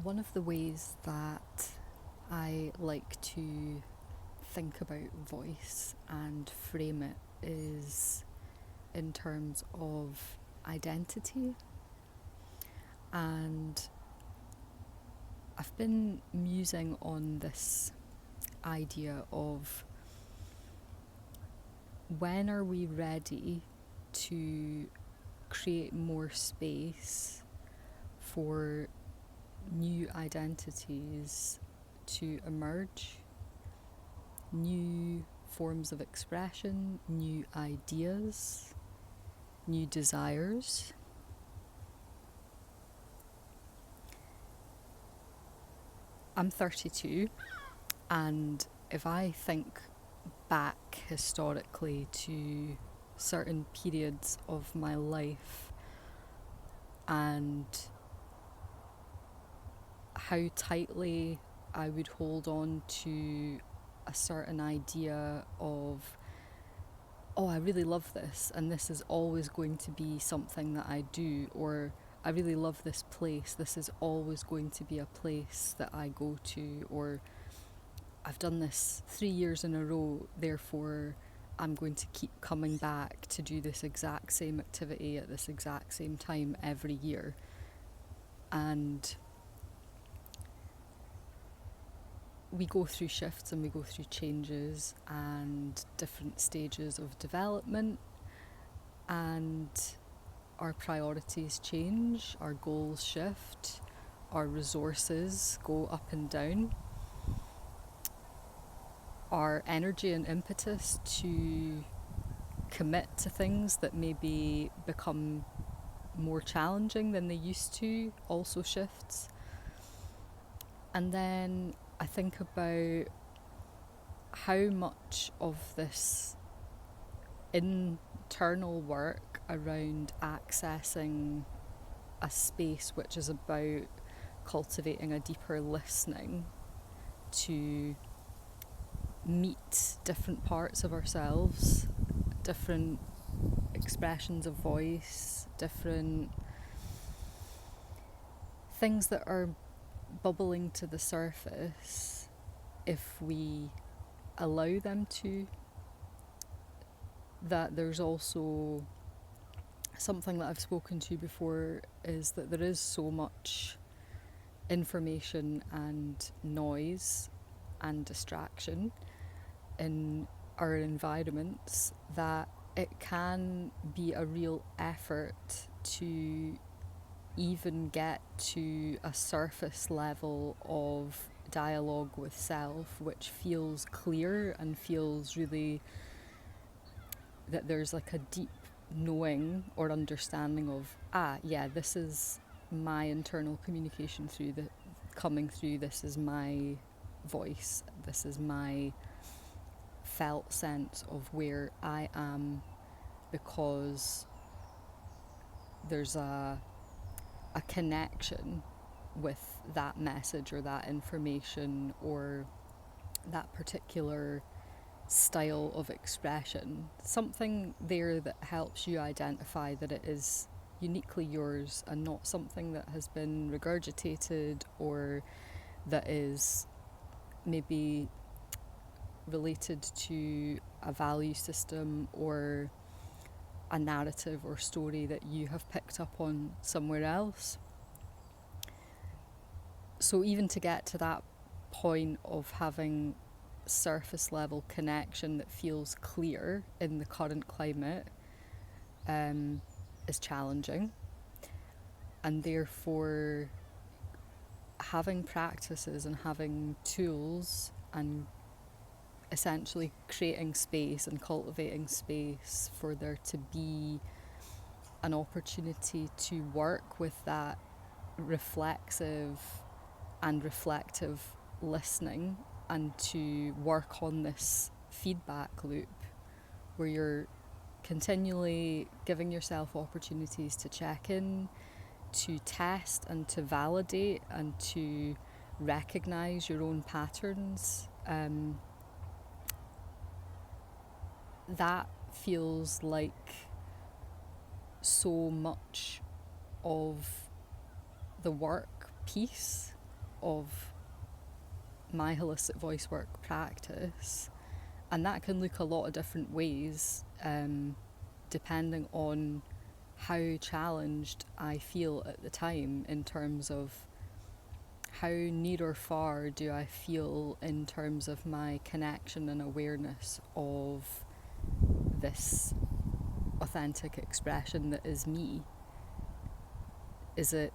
One of the ways that I like to think about voice and frame it is in terms of identity. And I've been musing on this idea of when are we ready to create more space for new identities to emerge, new forms of expression, new ideas, new desires. I'm 32, and if I think back historically to certain periods of my life and how tightly I would hold on to a certain idea of, oh, I really love this, and this is always going to be something that I do, or I really love this place, this is always going to be a place that I go to, or I've done this 3 years in a row, therefore I'm going to keep coming back to do this exact same activity at this exact same time every year. And we go through shifts and we go through changes and different stages of development, and our priorities change, our goals shift, our resources go up and down. Our energy and impetus to commit to things that maybe become more challenging than they used to also shifts. And then I think about how much of this internal work around accessing a space which is about cultivating a deeper listening to meet different parts of ourselves, different expressions of voice, different things that are bubbling to the surface, if we allow them to. That there's also something that I've spoken to before, is that there is so much information and noise and distraction in our environments that it can be a real effort to even get to a surface level of dialogue with self, which feels clear and feels really that there's like a deep knowing or understanding of, this is my internal communication coming through, this is my voice, this is my felt sense of where I am, because there's a connection with that message or that information or that particular style of expression, something there that helps you identify that it is uniquely yours and not something that has been regurgitated or that is maybe related to a value system or a narrative or story that you have picked up on somewhere else. So even to get to that point of having surface level connection that feels clear in the current climate is challenging, and therefore having practices and having tools and essentially creating space and cultivating space for there to be an opportunity to work with that reflexive and reflective listening, and to work on this feedback loop where you're continually giving yourself opportunities to check in, to test and to validate and to recognize your own patterns. That feels like so much of the work piece. of my holistic voice work practice, and that can look a lot of different ways, depending on how challenged I feel at the time, in terms of how near or far do I feel in terms of my connection and awareness of this authentic expression that is me. Is it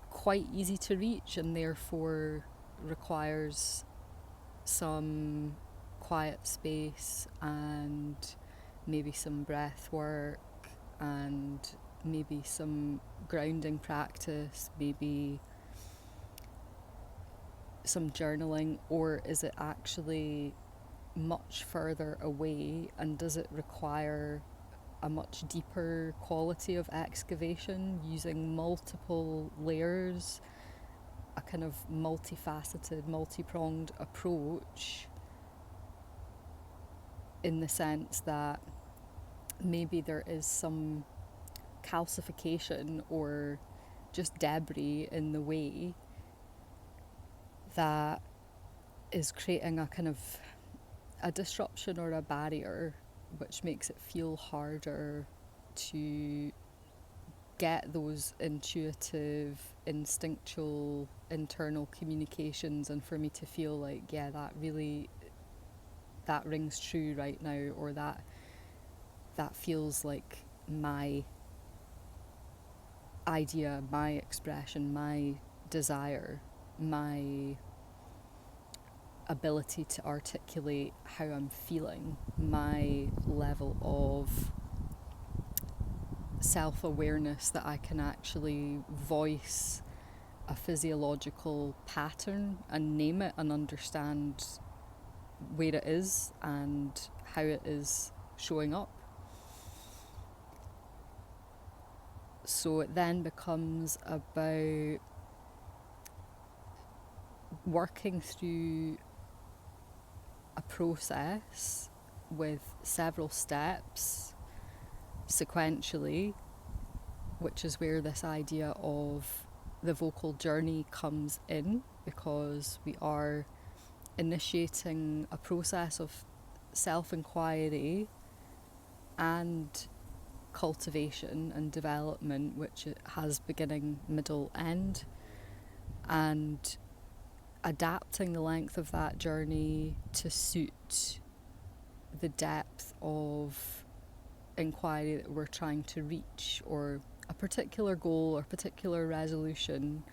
quite easy to reach and therefore requires some quiet space and maybe some breath work and maybe some grounding practice, maybe some journaling? Or is it actually much further away, and does it require a much deeper quality of excavation, using multiple layers, a kind of multifaceted, multi-pronged approach, in the sense that maybe there is some calcification or just debris in the way that is creating a kind of a disruption or a barrier, which makes it feel harder to get those intuitive, instinctual, internal communications, and for me to feel like, yeah, that rings true right now, or that feels like my idea, my expression, my desire, my ability to articulate how I'm feeling, my level of self-awareness that I can actually voice a physiological pattern and name it and understand where it is and how it is showing up. So it then becomes about working through a process with several steps sequentially, which is where this idea of the vocal journey comes in, because we are initiating a process of self-inquiry and cultivation and development, which has beginning, middle, end, and adapting the length of that journey to suit the depth of inquiry that we're trying to reach, or a particular goal or particular resolution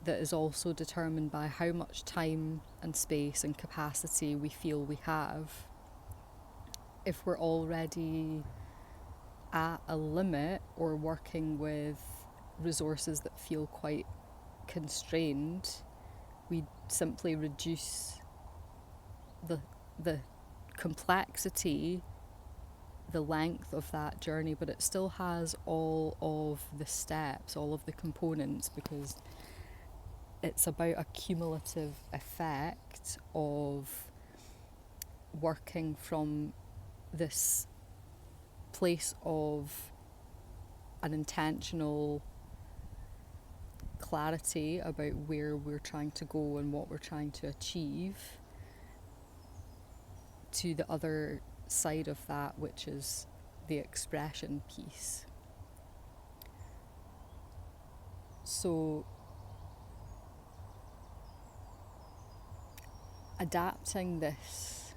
that is also determined by how much time and space and capacity we feel we have. If we're already at a limit or working with resources that feel quite constrained, we simply reduce the complexity, the length of that journey, but it still has all of the steps, all of the components, because it's about a cumulative effect of working from this place of an intentional clarity about where we're trying to go and what we're trying to achieve, to the other side of that, which is the expression piece. So adapting this,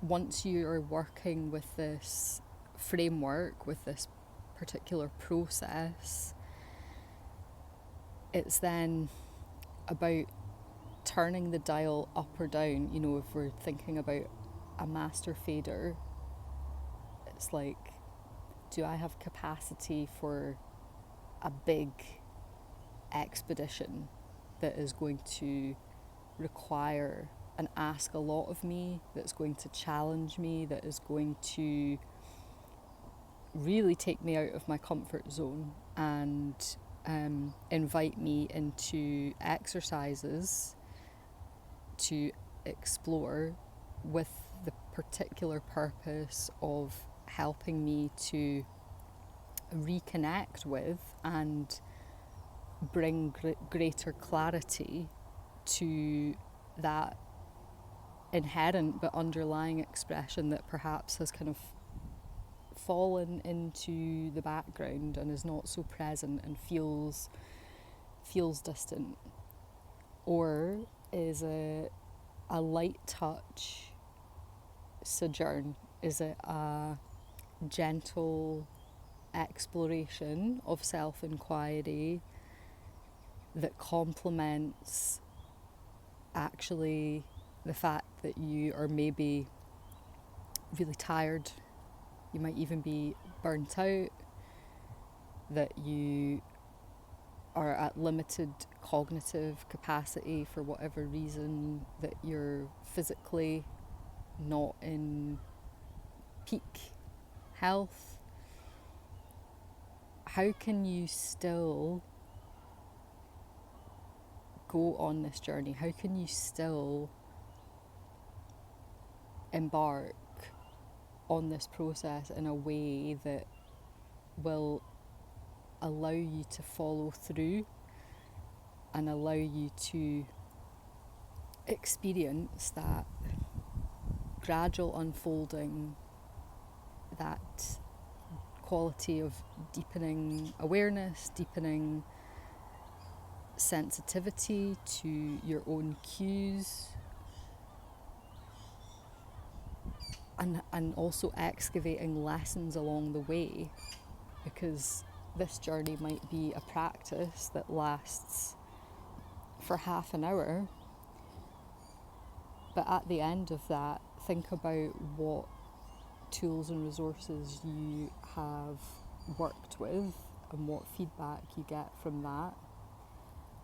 once you are working with this framework, with this particular process, it's then about turning the dial up or down. You know, if we're thinking about a master fader, it's like, do I have capacity for a big expedition that is going to require and ask a lot of me, that's going to challenge me, that is going to really take me out of my comfort zone and invite me into exercises to explore, with the particular purpose of helping me to reconnect with and bring greater clarity to that inherent but underlying expression that perhaps has kind of fallen into the background and is not so present and feels distant, or is a light touch sojourn? Is it a gentle exploration of self-inquiry that complements actually the fact that you are maybe really tired, you might even be burnt out, that you are at limited cognitive capacity for whatever reason, that you're physically not in peak health? How can you still go on this journey? How can you still embark on this process in a way that will allow you to follow through and allow you to experience that gradual unfolding, that quality of deepening awareness, deepening sensitivity to your own cues, and also excavating lessons along the way, because this journey might be a practice that lasts for half an hour, but at the end of that, think about what tools and resources you have worked with and what feedback you get from that,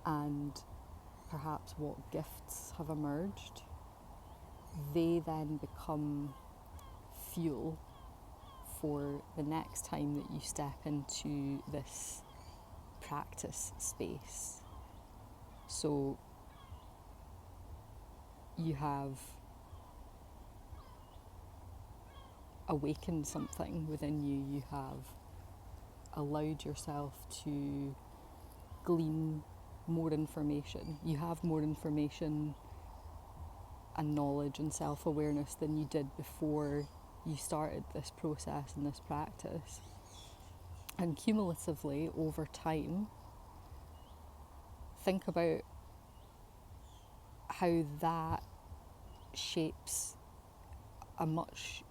and perhaps what gifts have emerged. They then become fuel for the next time that you step into this practice space. So you have awakened something within you, you have allowed yourself to glean more information. You have more information and knowledge and self-awareness than you did before you started this process and this practice. And cumulatively, over time, think about how that shapes a much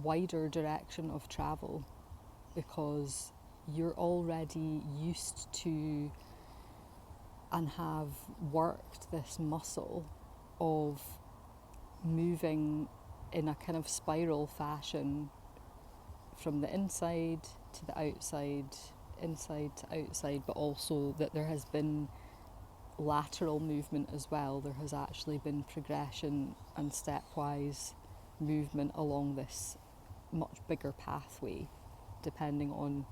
wider direction of travel, because you're already used to and have worked this muscle of moving in a kind of spiral fashion from the inside to the outside, inside to outside, but also that there has been lateral movement as well. There has actually been progression and stepwise movement along this much bigger pathway, depending on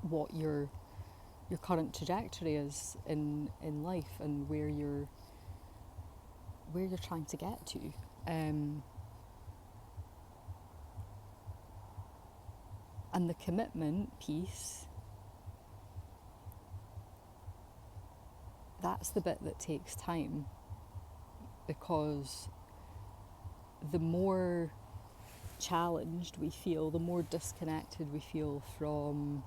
what your current trajectory is in life and where you're trying to get to. And the commitment piece, that's the bit that takes time, because the more challenged we feel, the more disconnected we feel from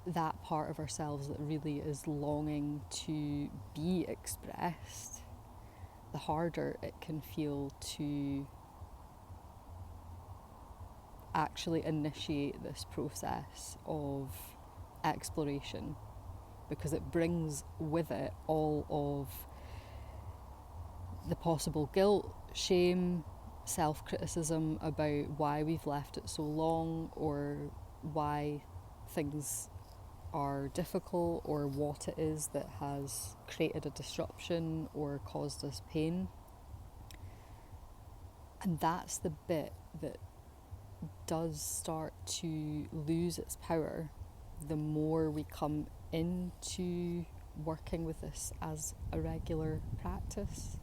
that part of ourselves that really is longing to be expressed, the harder it can feel to actually initiate this process of exploration, because it brings with it all of the possible guilt, shame, self-criticism about why we've left it so long, or why things are difficult, or what it is that has created a disruption or caused us pain. And that's the bit that does start to lose its power the more we come into working with this as a regular practice.